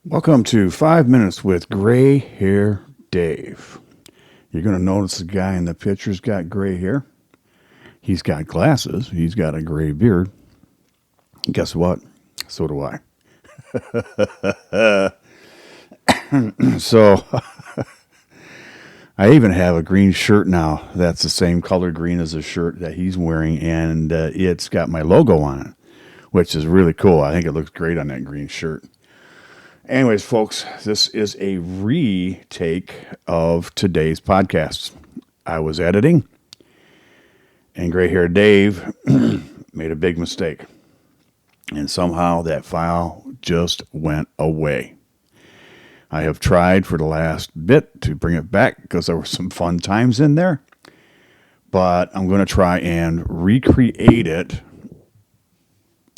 Welcome to 5 Minutes with Gray Hair Dave. You're going to notice the guy in the picture's got gray hair. He's got glasses. He's got a gray beard. Guess what? So do I. So I even have a green shirt now that's the same color green as the shirt that he's wearing, and it's got my logo on it, which is really cool. I think it looks great on that green shirt. Anyways, folks, this is a retake of today's podcast. I was editing, and gray haired Dave made a big mistake. And somehow that file just went away. I have tried for the last bit to bring it back because there were some fun times in there. But I'm going to try and recreate it.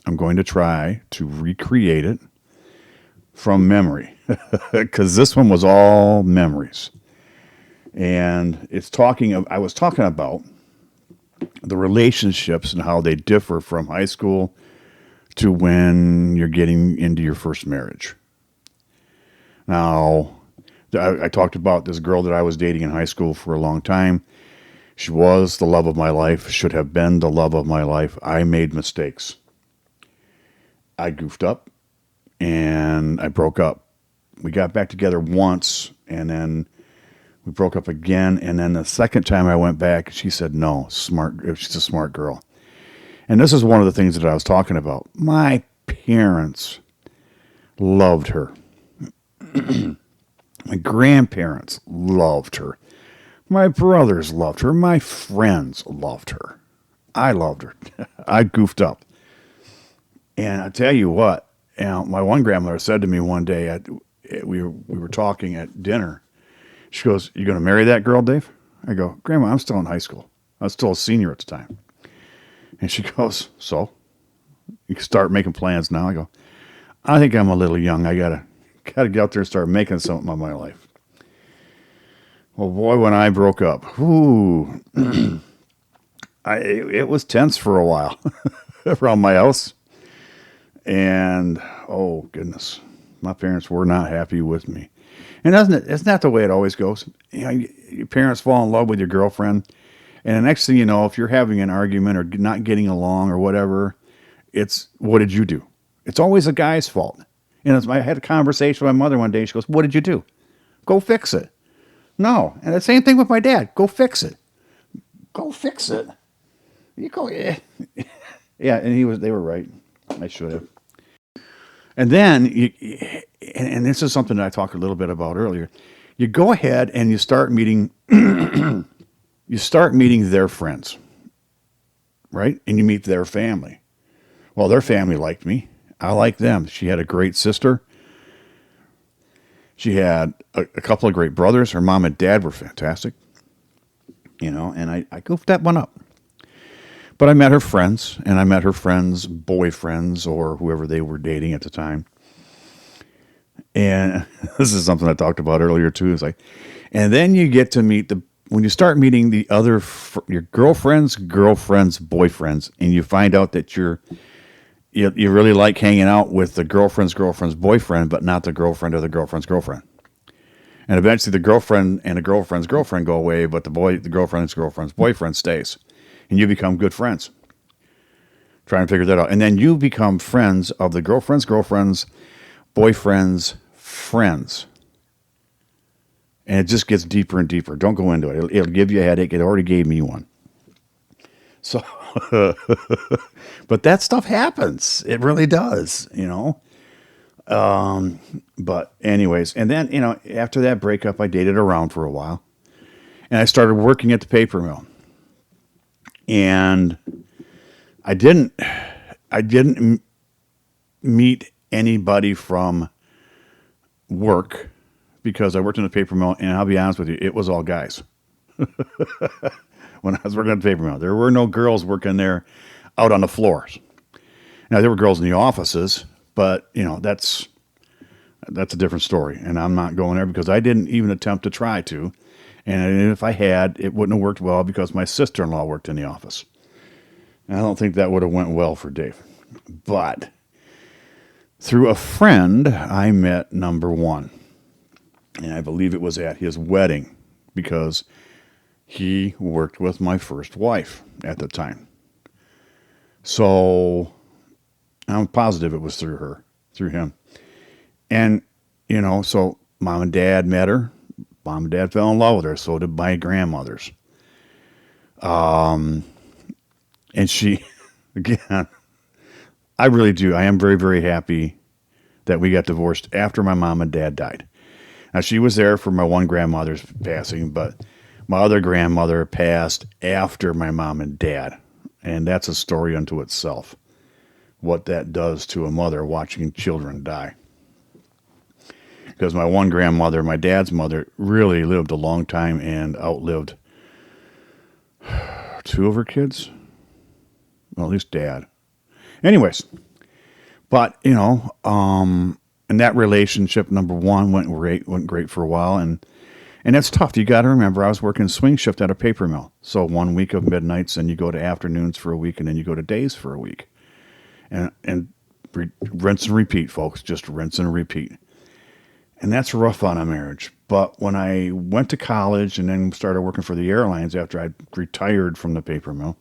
I'm going to try to recreate it from memory, because this one was all memories. And I was talking about the relationships and how they differ from high school to when you're getting into your first marriage. Now, I talked about this girl that I was dating in high school for a long time. She was the love of my life, should have been the love of my life. I made mistakes. I goofed up. And I broke up. We got back together once, and then we broke up again. And then the second time I went back, she said no. She's a smart girl. And this is one of the things that I was talking about. My parents loved her. My grandparents loved her. My brothers loved her. My friends loved her. I loved her. I goofed up. And I tell you what. My one grandmother said to me one day, we were talking at dinner. She goes, "You going to marry that girl, Dave?" I go, "Grandma, I'm still in high school. I was still a senior at the time." And she goes, "So? You can start making plans now." I go, "I think I'm a little young. I gotta get out there and start making something of my life." Well, boy, when I broke up, it was tense for a while around my house. And, oh, goodness, my parents were not happy with me. And isn't that the way it always goes? Your parents fall in love with your girlfriend, and the next thing you know, if you're having an argument or not getting along or whatever, it's, what did you do? It's always a guy's fault. I had a conversation with my mother one day. She goes, "What did you do? Go fix it." No. And the same thing with my dad. Go fix it. Go fix it. You go, yeah. Yeah, and they were right. I should have. And then, and this is something that I talked a little bit about earlier. You go ahead and you start meeting, their friends, right? And you meet their family. Well, their family liked me. I liked them. She had a great sister. She had a couple of great brothers. Her mom and dad were fantastic, and I goofed that one up. But I met her friends, and I met her friends' boyfriends or whoever they were dating at the time. And this is something I talked about earlier too. And then you get to meet when you start meeting the other, your girlfriend's boyfriends, and you find out that you really like hanging out with the girlfriend's boyfriend, but not the girlfriend or the girlfriend's girlfriend. And eventually the girlfriend and the girlfriend's girlfriend go away, but the girlfriend's boyfriend stays. And you become good friends. Try and figure that out. And then you become friends of the girlfriend's boyfriend's friends. And it just gets deeper and deeper. Don't go into it. It'll give you a headache. It already gave me one. So, but that stuff happens. It really does, But anyways, and then, after that breakup, I dated around for a while. And I started working at the paper mill. And I didn't meet anybody from work because I worked in the paper mill, and I'll be honest with you, it was all guys. When I was working at the paper mill, there were no girls working there out on the floors. Now, there were girls in the offices, but that's a different story. And I'm not going there because I didn't even attempt to try to. And if I had, it wouldn't have worked well because my sister-in-law worked in the office. And I don't think that would have went well for Dave. But Through a friend, I met number one. And I believe it was at his wedding because he worked with my first wife at the time. So I'm positive it was through him. And, so mom and dad met her. Mom and dad fell in love with her. So did my grandmothers. And she, again, I really do. I am very, very happy that we got divorced after my mom and dad died. Now, she was there for my one grandmother's passing, but my other grandmother passed after my mom and dad. And that's a story unto itself, what that does to a mother watching children die. Because my one grandmother, my dad's mother, really lived a long time and outlived two of her kids. Well, at least dad. Anyways, but, and that relationship, number one, went great for a while. And that's tough. You got to remember, I was working swing shift at a paper mill. So 1 week of midnights, and you go to afternoons for a week, and then you go to days for a week. And rinse and repeat, folks. Just rinse and repeat. And that's rough on a marriage. But when I went to college and then started working for the airlines after I retired from the paper mill,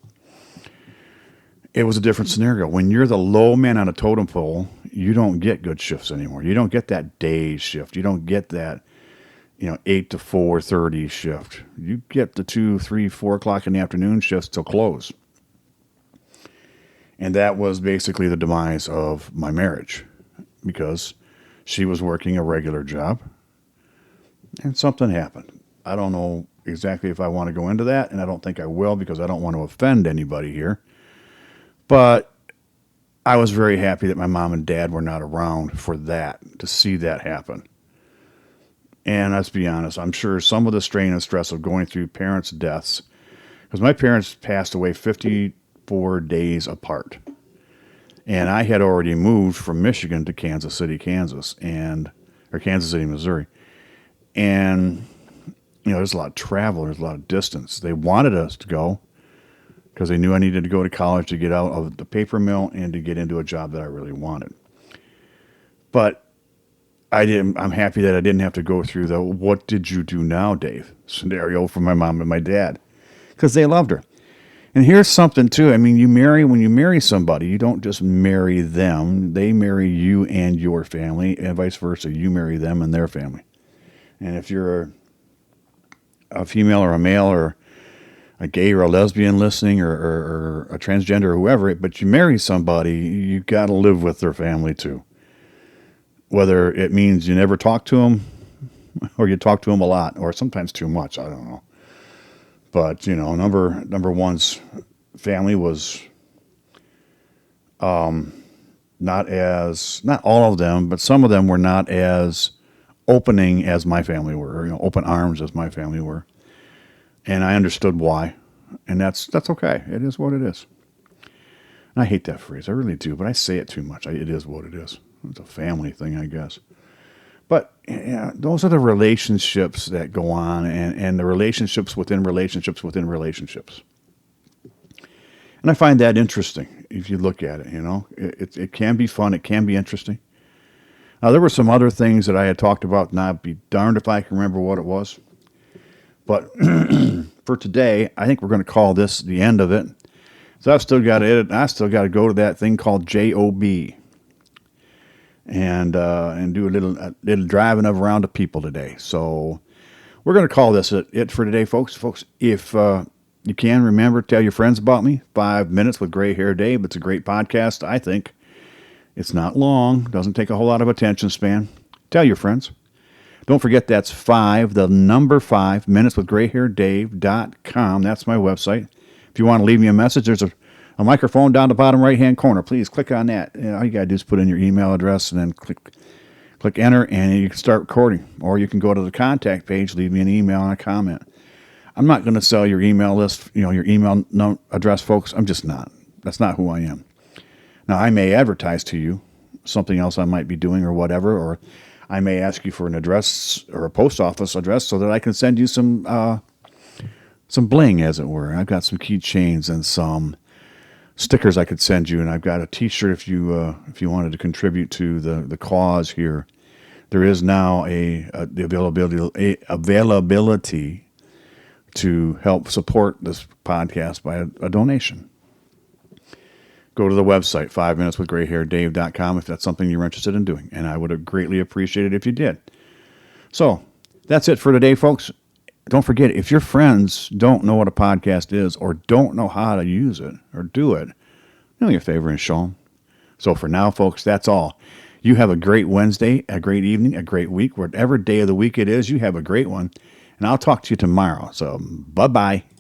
it was a different scenario. When you're the low man on a totem pole, you don't get good shifts anymore. You don't get that day shift. You don't get that, 8 to 4:30 shift. You get the 2, 3, 4 o'clock in the afternoon shifts till close. And that was basically the demise of my marriage because she was working a regular job and something happened. I don't know exactly if I want to go into that, and I don't think I will because I don't want to offend anybody here. But I was very happy that my mom and dad were not around for that, to see that happen. And let's be honest, I'm sure some of the strain and stress of going through parents' deaths, because my parents passed away 54 days apart. And I had already moved from Michigan to Kansas City, Kansas, or Kansas City, Missouri. And, there's a lot of travel, there's a lot of distance. They wanted us to go because they knew I needed to go to college to get out of the paper mill and to get into a job that I really wanted. But I'm happy that I didn't have to go through the "what did you do now, Dave" scenario for my mom and my dad, because they loved her. And here's something too. I mean, when you marry somebody, you don't just marry them. They marry you and your family, and vice versa. You marry them and their family. And if you're a female or a male or a gay or a lesbian listening or a transgender or whoever, but you marry somebody, you got to live with their family too. Whether it means you never talk to them or you talk to them a lot or sometimes too much, I don't know. But, number one's family was not all of them, but some of them were not as opening as my family were, open arms as my family were. And I understood why. And that's okay. It is what it is. And I hate that phrase. I really do, but I say it too much. It is what it is. It's a family thing, I guess. But those are the relationships that go on and the relationships within relationships within relationships. And I find that interesting if you look at it, It can be fun. It can be interesting. Now, there were some other things that I had talked about, and I'd be darned if I can remember what it was. But for today, I think we're going to call this the end of it. So I've still got to edit. I still got to go to that thing called JOB. And do a little driving around to people today. So we're going to call this it for today, folks. Folks, if you can, remember, tell your friends about me. 5 minutes with Gray Hair Dave. It's a great podcast, I think. It's not long. Doesn't take a whole lot of attention span. Tell your friends. Don't forget that's 5 minutes with grayhairdave.com. That's my website. If you want to leave me a message, there's a microphone down the bottom right-hand corner. Please click on that. All you got to do is put in your email address and then click enter, and you can start recording. Or you can go to the contact page, leave me an email and a comment. I'm not going to sell your email list, your email address, folks. I'm just not. That's not who I am. Now, I may advertise to you something else I might be doing or whatever, or I may ask you for an address or a post office address so that I can send you some bling, as it were. I've got some keychains and some stickers I could send you, and I've got a T-shirt if you wanted to contribute to the cause here. There is now the availability to help support this podcast by a donation. Go to the website, 5minuteswithgrayhairdave.com, if that's something you're interested in doing. And I would greatly appreciate it if you did. So that's it for today, folks. Don't forget, if your friends don't know what a podcast is or don't know how to use it or do it, do me a favor and show them. So for now, folks, that's all. You have a great Wednesday, a great evening, a great week. Whatever day of the week it is, you have a great one. And I'll talk to you tomorrow. So bye-bye.